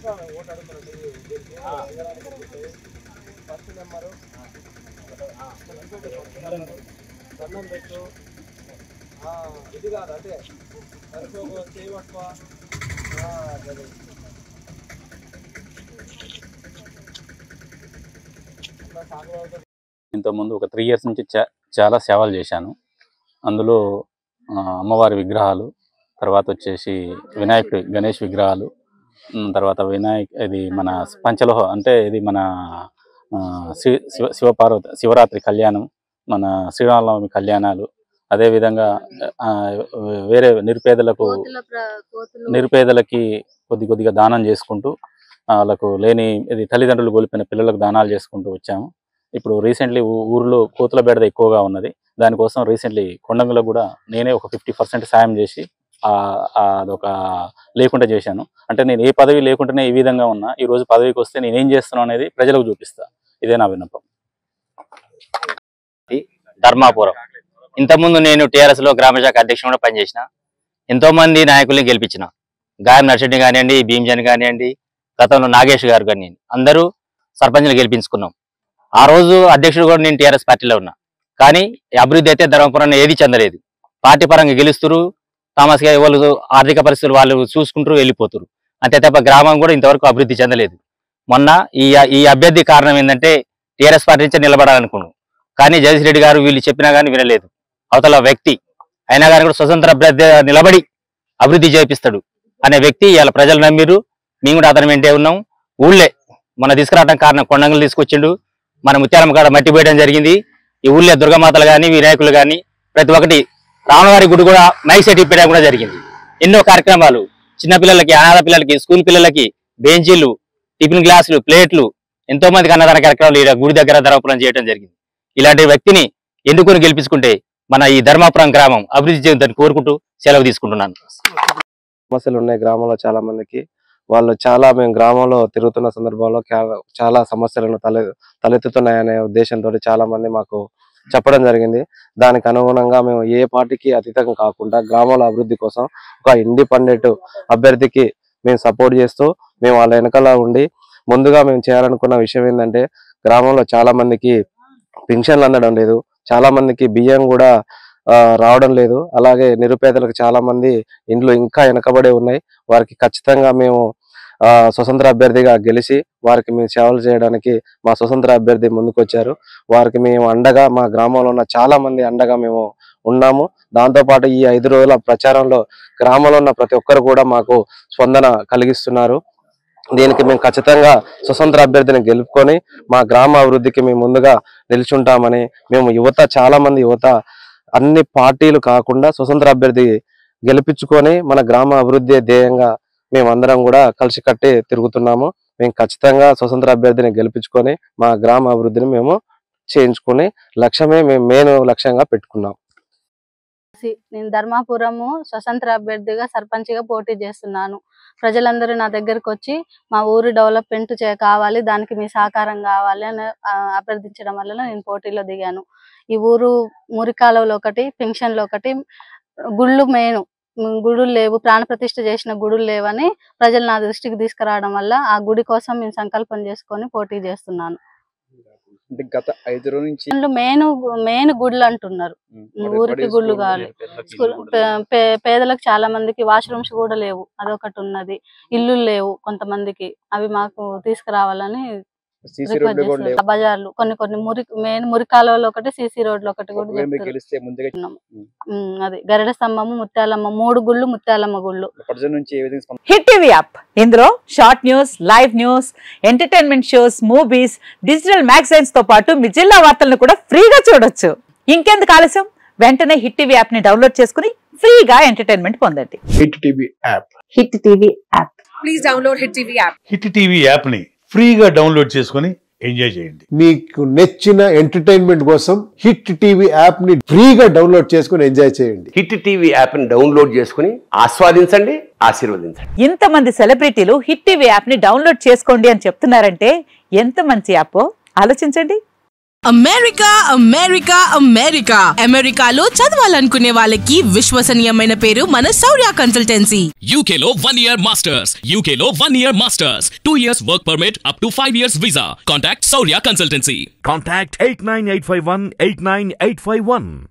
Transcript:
ఇది కాదు అంటే ఇంతకుముందు ఒక 3 years నుంచి చాలా సేవలు చేశాను. అందులో అమ్మవారి విగ్రహాలు, తర్వాత వచ్చేసి వినాయకుడి గణేష్ విగ్రహాలు, తర్వాత ఇది మన పంచలోహ అంటే ఇది మన శివపార్వతి శివరాత్రి కళ్యాణం, మన శ్రీరామనవమి కళ్యాణాలు, అదేవిధంగా వేరే నిరుపేదలకి కొద్దిగా దానం చేసుకుంటూ వాళ్ళకు లేని ఇది తల్లిదండ్రులు కోల్పోయిన పిల్లలకు దానాలు చేసుకుంటూ వచ్చాము. ఇప్పుడు రీసెంట్లీ ఊర్లో కోతుల బెడద ఎక్కువగా ఉన్నది. దానికోసం రీసెంట్లీ కొండంగులో కూడా నేనే ఒక 50% సాయం చేసి అదొక లేకుండా చేశాను. అంటే నేను ఏ పదవి లేకుండానే ఈ విధంగా ఉన్నా, ఈరోజు పదవికి వస్తే నేనేం చేస్తున్నాను అనేది ప్రజలకు చూపిస్తా. ఇదే నా విన్నపం. ధర్మాపురం ఇంతకుముందు నేను టీఆర్ఎస్ లో గ్రామ శాఖ అధ్యక్షుడు పనిచేసిన. ఎంతో మంది నాయకుల్ని గెలిపించిన. గాయం నర్సిరెడ్డి కానివ్వండి, భీమ్జన్ కానివ్వండి, గతంలో నాగేష్ గారు కానివ్వండి, అందరూ సర్పంచ్లు గెలిపించుకున్నాం. ఆ రోజు అధ్యక్షుడు కూడా నేను టీఆర్ఎస్ పార్టీలో ఉన్నా. కానీ అభివృద్ధి అయితే ధర్మపురాన్ని ఏది చెందలేదు. పార్టీ పరంగా గెలుస్తున్నారు, తామస్గా వాళ్ళు ఆర్థిక పరిస్థితులు వాళ్ళు చూసుకుంటూ వెళ్ళిపోతారు. అంతే తప్ప గ్రామం కూడా ఇంతవరకు అభివృద్ధి చెందలేదు. మొన్న ఈ అభ్యర్థి కారణం ఏంటంటే టీఆర్ఎస్ పార్టీ నుంచి నిలబడాలనుకున్నాం. కానీ జగదీష్ రెడ్డి గారు వీళ్ళు చెప్పినా కానీ వినలేదు. అవతల వ్యక్తి అయినా కానీ కూడా స్వతంత్ర అభ్యర్థి నిలబడి అభివృద్ధి చేపిస్తాడు అనే వ్యక్తి ఇలా ప్రజలు నమ్మిరు. మేము కూడా అతను వెంటే ఉన్నాం. ఊళ్ళే మన తీసుకురావడం కారణం కొండంగులు తీసుకొచ్చిండు. మన ముత్యాలమ్మ కాడ మట్టి పోయడం జరిగింది. ఈ ఊళ్ళో దుర్గమాతలు కానీ వినాయకులు కానీ ప్రతి ఒక్కటి రామవారి గుడి కూడా మైక్ సెట్ ఇప్పడం కూడా జరిగింది. ఎన్నో కార్యక్రమాలు చిన్నపిల్లలకి, అనాథ పిల్లలకి, స్కూల్ పిల్లలకి బెంచీలు, టిఫిన్ గ్లాసులు, ప్లేట్లు, ఎంతో మందికి అన్నదాన కార్యక్రమాలు గుడి దగ్గర ధర్మపురం చేయడం జరిగింది. ఇలాంటి వ్యక్తిని ఎన్నుకొని గెలిపించుకుంటే మన ఈ ధర్మాపురం గ్రామం అభివృద్ధి చెందుతుందని కోరుకుంటూ సెలవు తీసుకుంటున్నాను. సమస్యలు ఉన్నాయి గ్రామంలో చాలా మందికి. మేము గ్రామంలో తిరుగుతున్న సందర్భంలో చాలా సమస్యలను తలెత్తుతున్నాయనే ఉద్దేశంతో చాలా మంది మాకు చెప్పడం జరిగింది. దానికి అనుగుణంగా మేము ఏ పార్టీకి అతీతంగా కాకుండా గ్రామాల అభివృద్ధి కోసం ఒక ఇండిపెండెంట్ అభ్యర్థికి మేము సపోర్ట్ చేస్తూ మేము వాళ్ళ వెనకాల ఉండి ముందుగా మేము చేయాలనుకున్న విషయం ఏంటంటే గ్రామంలో చాలా మందికి పింఛన్లు అందడం లేదు, చాలా మందికి బియ్యం కూడా రావడం లేదు. అలాగే నిరుపేదలకు చాలా మంది ఇండ్లు ఇంకా వెనకబడే ఉన్నాయి. వారికి ఖచ్చితంగా మేము స్వతంత్ర అభ్యర్థిగా గెలిచి వారికి మేము సేవలు చేయడానికి మా స్వతంత్ర అభ్యర్థి ముందుకొచ్చారు. వారికి మేము అండగా, మా గ్రామంలో ఉన్న చాలా మంది అండగా మేము ఉన్నాము. దాంతోపాటు ఈ 5 రోజుల ప్రచారంలో గ్రామంలో ఉన్న ప్రతి ఒక్కరు కూడా మాకు స్పందన కలిగిస్తున్నారు. దీనికి మేము ఖచ్చితంగా స్వతంత్ర అభ్యర్థిని గెలుపుకొని మా గ్రామ అభివృద్ధికి మేము ముందుగా నిల్చుంటామని మేము చాలా మంది యువత అన్ని పార్టీలు కాకుండా స్వతంత్ర అభ్యర్థి గెలిపించుకొని మన గ్రామ అభివృద్ధి ధ్యేయంగా మేమందరం కూడా కలిసికట్టి తిరుగుతున్నాము. మేము ఖచ్చితంగా స్వతంత్ర అభ్యర్థిని గెలిపించుకొని మా గ్రామ అభివృద్ధిని మేము చేయించుకునే లక్ష్యమే మేము మెయిన్ లక్ష్యంగా పెట్టుకున్నాం. నేను ధర్మాపురము స్వతంత్ర అభ్యర్థిగా సర్పంచ్గా పోటీ చేస్తున్నాను. ప్రజలందరూ నా దగ్గరకు వచ్చి మా ఊరు డెవలప్మెంట్ కావాలి, దానికి మీ సహకారం కావాలి అని అభ్యర్థించడం వల్ల నేను పోటీలో దిగాను. ఈ ఊరు మురికాలువలో ఒకటి, పెన్షన్లో ఒకటి, గుళ్ళు మెయిన్ గుడులు లేవు, ప్రాణప్రతిష్ఠ చేసిన గుడులు లేవని ప్రజలు నా దృష్టికి తీసుకురావడం వల్ల ఆ గుడి కోసం మేము సంకల్పం చేసుకొని పోటీ చేస్తున్నాను. గత 5 రోజుల నుంచి మెయిన్ గుళ్ళు అంటున్నారు, ఊరికి గుళ్ళు కావాలి. పేదలకు చాలా మందికి వాష్రూమ్స్ కూడా లేవు, అదొకటి ఉన్నది. ఇల్లు లేవు కొంతమందికి, అవి మాకు తీసుకురావాలని బజార్లు కొన్ని మెయిన్ మురికాలలో ఒకటి, సిసి రోడ్లు ఒకటి కూడా అది గరడ స్తంభము, ముత్యాలమ్మ 3 గుళ్ళు, ముత్యాలమ్మ గుళ్ళు. హిట్ టీవీ యాప్, ఇందులో short news, live news, entertainment shows, movies, digital magazines తో పాటు మీ జిల్లా వార్తలను కూడా ఫ్రీగా చూడొచ్చు. ఇంకెందుకు ఆలస్యం, వెంటనే హిట్ టీవీ యాప్ ని డౌన్లోడ్ చేసుకుని ఫ్రీగా ఎంటర్టైన్మెంట్ పొందండి. Hit TV app, hit TV app, please download hit TV app. Hit TV app ని ఫ్రీగా డౌన్లోడ్ చేసుకుని ఎంజాయ్ చేయండి. మీకు నచ్చిన ఎంటర్టైన్మెంట్ కోసం హిట్ టీవీ యాప్ ని ఫ్రీగా డౌన్లోడ్ చేసుకుని ఎంజాయ్ చేయండి. హిట్ టీవీ యాప్ ని డౌన్లోడ్ చేసుకుని ఆస్వాదించండి, ఆశీర్వదించండి. ఇంతమంది సెలబ్రిటీలు హిట్ టీవీ యాప్ ని డౌన్లోడ్ చేసుకోండి అని చెప్తున్నారంటే ఎంత మంచి యాప్ ఆలోచించండి. అమెరికా అమెరికా అమెరికా అమెరికాలో చదవాలనుకునే వాళ్ళకి విశ్వసనీయమైన పేరు మన శౌర్య కన్సల్టెన్సీ. UK లో 1 year masters, UK లో 1 year masters, 2 years work permit up to 5 years visa. Contact Saurya Consultancy. Contact 89851 89851.